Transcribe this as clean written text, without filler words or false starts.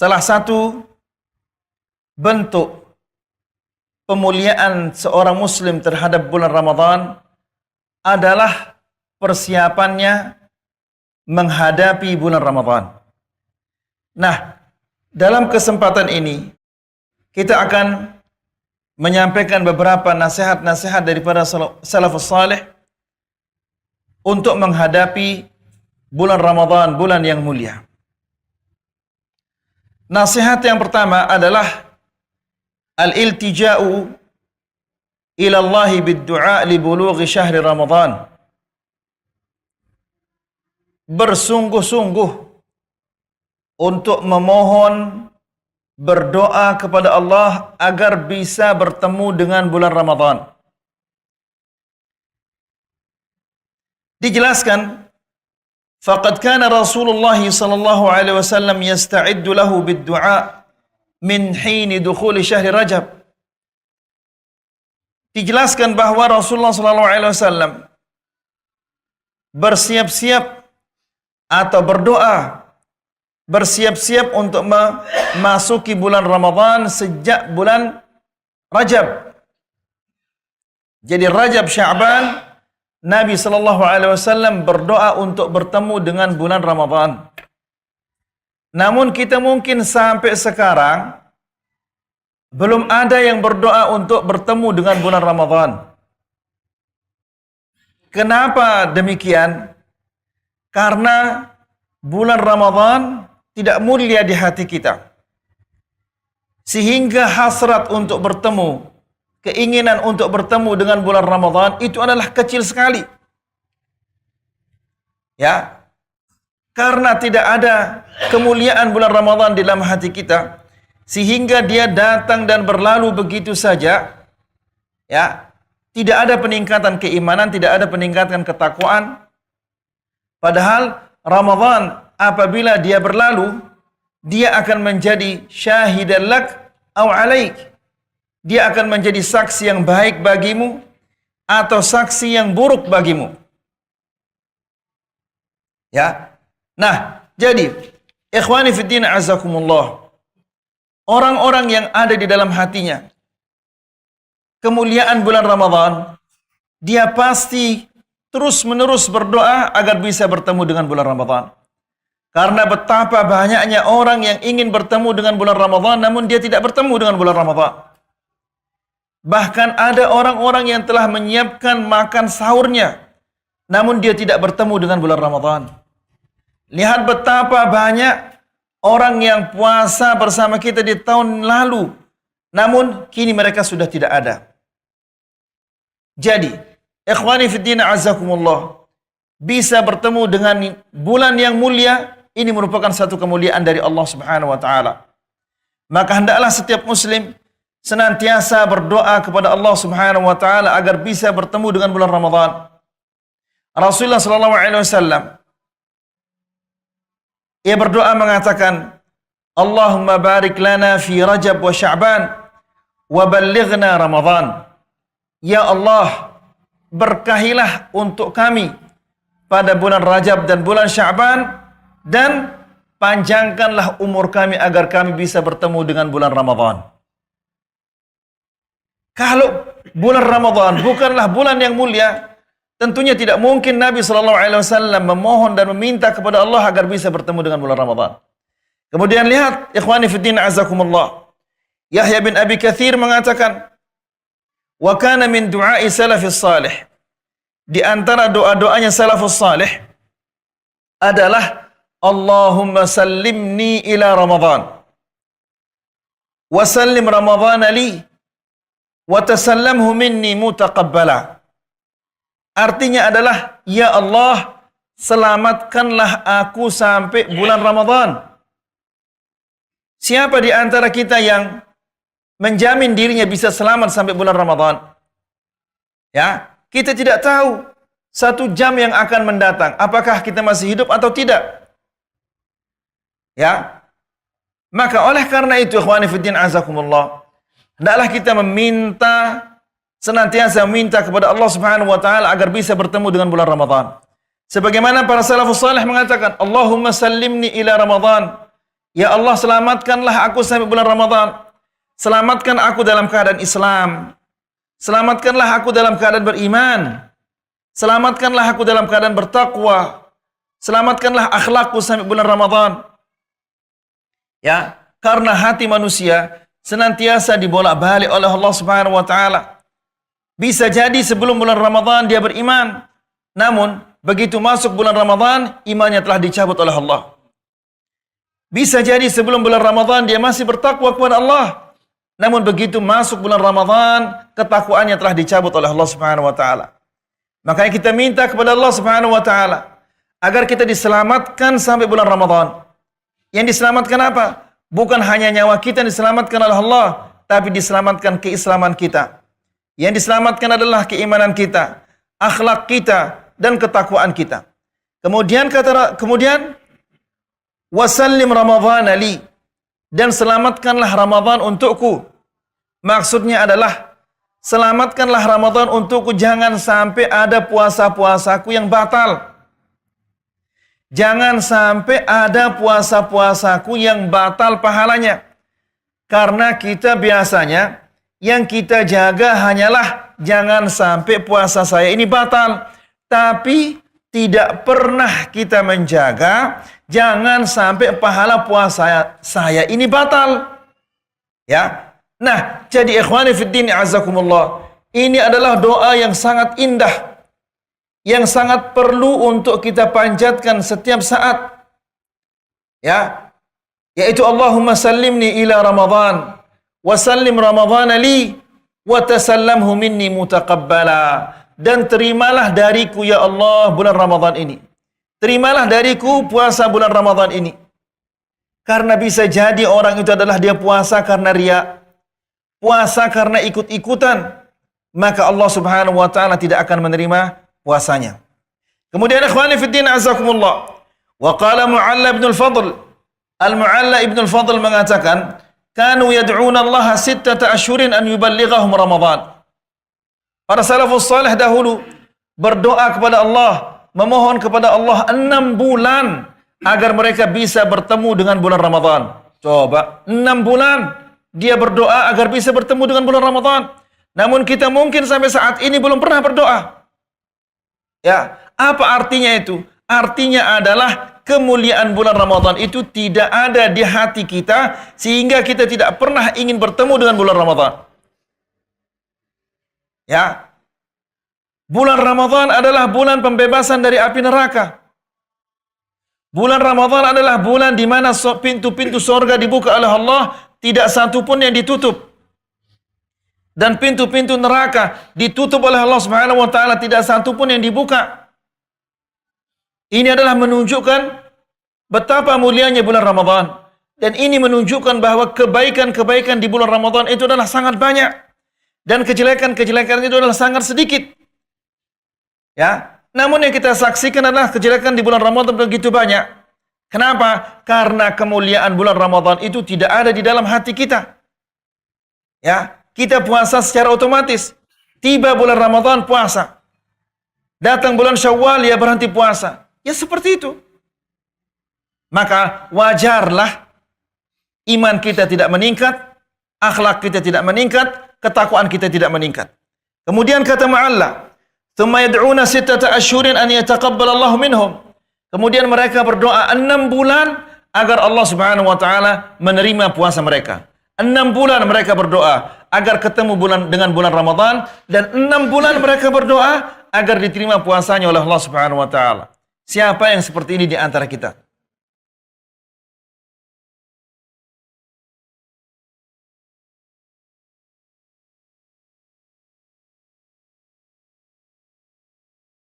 Salah satu bentuk pemuliaan seorang muslim terhadap bulan Ramadan adalah persiapannya menghadapi bulan Ramadan. Nah, dalam kesempatan ini kita akan menyampaikan beberapa nasihat-nasihat daripada salafus saleh untuk menghadapi bulan Ramadan, bulan yang mulia. Nasihat yang pertama adalah al-iltija'u ila Allah bid-du'a li bulughi syahri Ramadan. Bersungguh-sungguh untuk memohon, berdoa kepada Allah agar bisa bertemu dengan bulan Ramadan. Dijelaskan, faqad kana Rasulullah sallallahu alaihi wasallam yasta'iddu lahu bid-du'a min hini dukhuli syahri Rajab. Dijelaskan bahwa Rasulullah sallallahu alaihi wasallam bersiap-siap atau bersiap-siap untuk memasuki bulan Ramadan sejak bulan Rajab. Jadi Rajab, Sya'ban, Nabi sallallahu alaihi wasallam berdoa untuk bertemu dengan bulan Ramadan. Namun kita mungkin sampai sekarang belum ada yang berdoa untuk bertemu dengan bulan Ramadan. Kenapa demikian? Karena bulan Ramadan tidak mulia di hati kita. Sehingga hasrat untuk bertemu, keinginan untuk bertemu dengan bulan Ramadan itu adalah kecil sekali. Ya. Karena tidak ada kemuliaan bulan Ramadan di dalam hati kita, sehingga dia datang dan berlalu begitu saja. Ya. Tidak ada peningkatan keimanan, tidak ada peningkatan ketakwaan. Padahal Ramadan apabila dia berlalu, dia akan menjadi syahidan lak aw alaik. Dia akan menjadi saksi yang baik bagimu atau saksi yang buruk bagimu. Ya. Nah, jadi ikhwani fiddin azakumullah, orang-orang yang ada di dalam hatinya kemuliaan bulan Ramadan, dia pasti terus-menerus berdoa agar bisa bertemu dengan bulan Ramadan. Karena betapa banyaknya orang yang ingin bertemu dengan bulan Ramadan namun dia tidak bertemu dengan bulan Ramadan. Bahkan ada orang-orang yang telah menyiapkan makan sahurnya namun dia tidak bertemu dengan bulan Ramadan. Lihat betapa banyak orang yang puasa bersama kita di tahun lalu namun kini mereka sudah tidak ada. Jadi, ikhwani fiddin azakumullah, bisa bertemu dengan bulan yang mulia, ini merupakan satu kemuliaan dari Allah Subhanahu wa taala. Maka hendaklah setiap muslim senantiasa berdoa kepada Allah Subhanahu wa taala agar bisa bertemu dengan bulan Ramadan. Rasulullah sallallahu alaihi wasallam ia berdoa mengatakan, Allahumma barik lana fi Rajab wa Sya'ban wa ballighna Ramadan. Ya Allah, berkahilah untuk kami pada bulan Rajab dan bulan Sya'ban, dan panjangkanlah umur kami agar kami bisa bertemu dengan bulan Ramadan. Kalau bulan Ramadan bukanlah bulan yang mulia, tentunya tidak mungkin Nabi SAW memohon dan meminta kepada Allah agar bisa bertemu dengan bulan Ramadan. Kemudian lihat, ikhwani fiddin azakumullah, Yahya bin Abi Katsir mengatakan, wa kana min du'ai salafis salih, di antara doa-doanya salafus salih adalah Allahumma sallimni ila Ramadan wa sallim Ramadan li wa tasallamhu minni mutaqabbala. Artinya adalah, ya Allah, selamatkanlah aku sampai bulan Ramadan. Siapa di antara kita yang menjamin dirinya bisa selamat sampai bulan Ramadan? Ya, kita tidak tahu satu jam yang akan mendatang apakah kita masih hidup atau tidak. Ya. Maka oleh karena itu ikhwani fiddin azakumullah, hendaklah kita senantiasa meminta kepada Allah Subhanahu wa taala agar bisa bertemu dengan bulan Ramadan. Sebagaimana para salafus salih mengatakan, Allahumma sallimni ila Ramadan Ya Allah, selamatkanlah aku sampai bulan Ramadan. Selamatkan aku dalam keadaan Islam. Selamatkanlah aku dalam keadaan beriman. Selamatkanlah aku dalam keadaan bertakwa. Selamatkanlah akhlakku sampai bulan Ramadan. Ya, karena hati manusia senantiasa dibolak-balik oleh Allah Subhanahu wa taala. Bisa jadi sebelum bulan Ramadan dia beriman, namun begitu masuk bulan Ramadan imannya telah dicabut oleh Allah. Bisa jadi sebelum bulan Ramadan dia masih bertakwa kepada Allah, namun begitu masuk bulan Ramadan ketakwaannya telah dicabut oleh Allah Subhanahu wa taala. Makanya kita minta kepada Allah Subhanahu wa taala agar kita diselamatkan sampai bulan Ramadan. Yang diselamatkan apa? Bukan hanya nyawa kita yang diselamatkan oleh Allah, tapi diselamatkan keislaman kita. Yang diselamatkan adalah keimanan kita, akhlak kita, dan ketakwaan kita. Kemudian wasallim Ramadhan li, dan selamatkanlah Ramadan untukku. Maksudnya adalah selamatkanlah Ramadan untukku, jangan sampai ada puasa-puasaku yang batal. Jangan sampai ada puasa-puasaku yang batal pahalanya. Karena kita biasanya yang kita jaga hanyalah jangan sampai puasa saya ini batal. Tapi tidak pernah kita menjaga jangan sampai pahala puasa saya ini batal. Ya. Nah, jadi ikhwani fiddin azakumullah, ini adalah doa yang sangat indah, yang sangat perlu untuk kita panjatkan setiap saat. Ya. Yaitu Allahumma sallimni ila Ramadan wa sallim Ramadhan li wa tasallamhu minni mutaqabbala. Dan terimalah dariku ya Allah bulan Ramadan ini. Terimalah dariku puasa bulan Ramadan ini. Karena bisa jadi orang itu adalah dia puasa karena riya, puasa karena ikut-ikutan, maka Allah Subhanahu wa taala tidak akan menerima puasanya. Kemudian ikhwani fiddin azakumullah, wa qala Mu'alla ibn al-Fadl, Al-Mu'alla ibn al-Fadl mengatakan, kanu yad'una Allah 6 ashhurin an yuballighahum Ramadan. Para salafus salih dahulu berdoa kepada Allah, memohon kepada Allah 6 bulan agar mereka bisa bertemu dengan bulan Ramadan. Coba, 6 bulan dia berdoa agar bisa bertemu dengan bulan Ramadan. Namun kita mungkin sampai saat ini belum pernah berdoa. Ya, apa artinya itu? Artinya adalah kemuliaan bulan Ramadan itu tidak ada di hati kita sehingga kita tidak pernah ingin bertemu dengan bulan Ramadan. Ya. Bulan Ramadan adalah bulan pembebasan dari api neraka. Bulan Ramadan adalah bulan di mana pintu-pintu surga dibuka oleh Allah, tidak satu pun yang ditutup. Dan pintu-pintu neraka ditutup oleh Allah Subhanahu wa taala, tidak satu pun yang dibuka. Ini adalah menunjukkan betapa mulianya bulan Ramadan. Dan ini menunjukkan bahwa kebaikan-kebaikan di bulan Ramadan itu adalah sangat banyak. Dan kejelekan-kejelekan itu adalah sangat sedikit. Ya, namun yang kita saksikan adalah kejelekan di bulan Ramadan begitu banyak. Kenapa? Karena kemuliaan bulan Ramadan itu tidak ada di dalam hati kita. Ya, kita puasa secara otomatis. Tiba bulan Ramadan puasa. Datang bulan Syawal ya berhenti puasa. Ya seperti itu. Maka wajarlah iman kita tidak meningkat, akhlak kita tidak meningkat, ketakwaan kita tidak meningkat. Kemudian kata Mu'alla, "Tsumma yad'una 6 ashhurin an yataqabbalallahu minhum." Kemudian mereka berdoa 6 bulan agar Allah Subhanahu wa taala menerima puasa mereka. 6 bulan mereka berdoa agar ketemu dengan bulan Ramadan, dan 6 bulan mereka berdoa agar diterima puasanya oleh Allah Subhanahu wa taala. Siapa yang seperti ini di antara kita?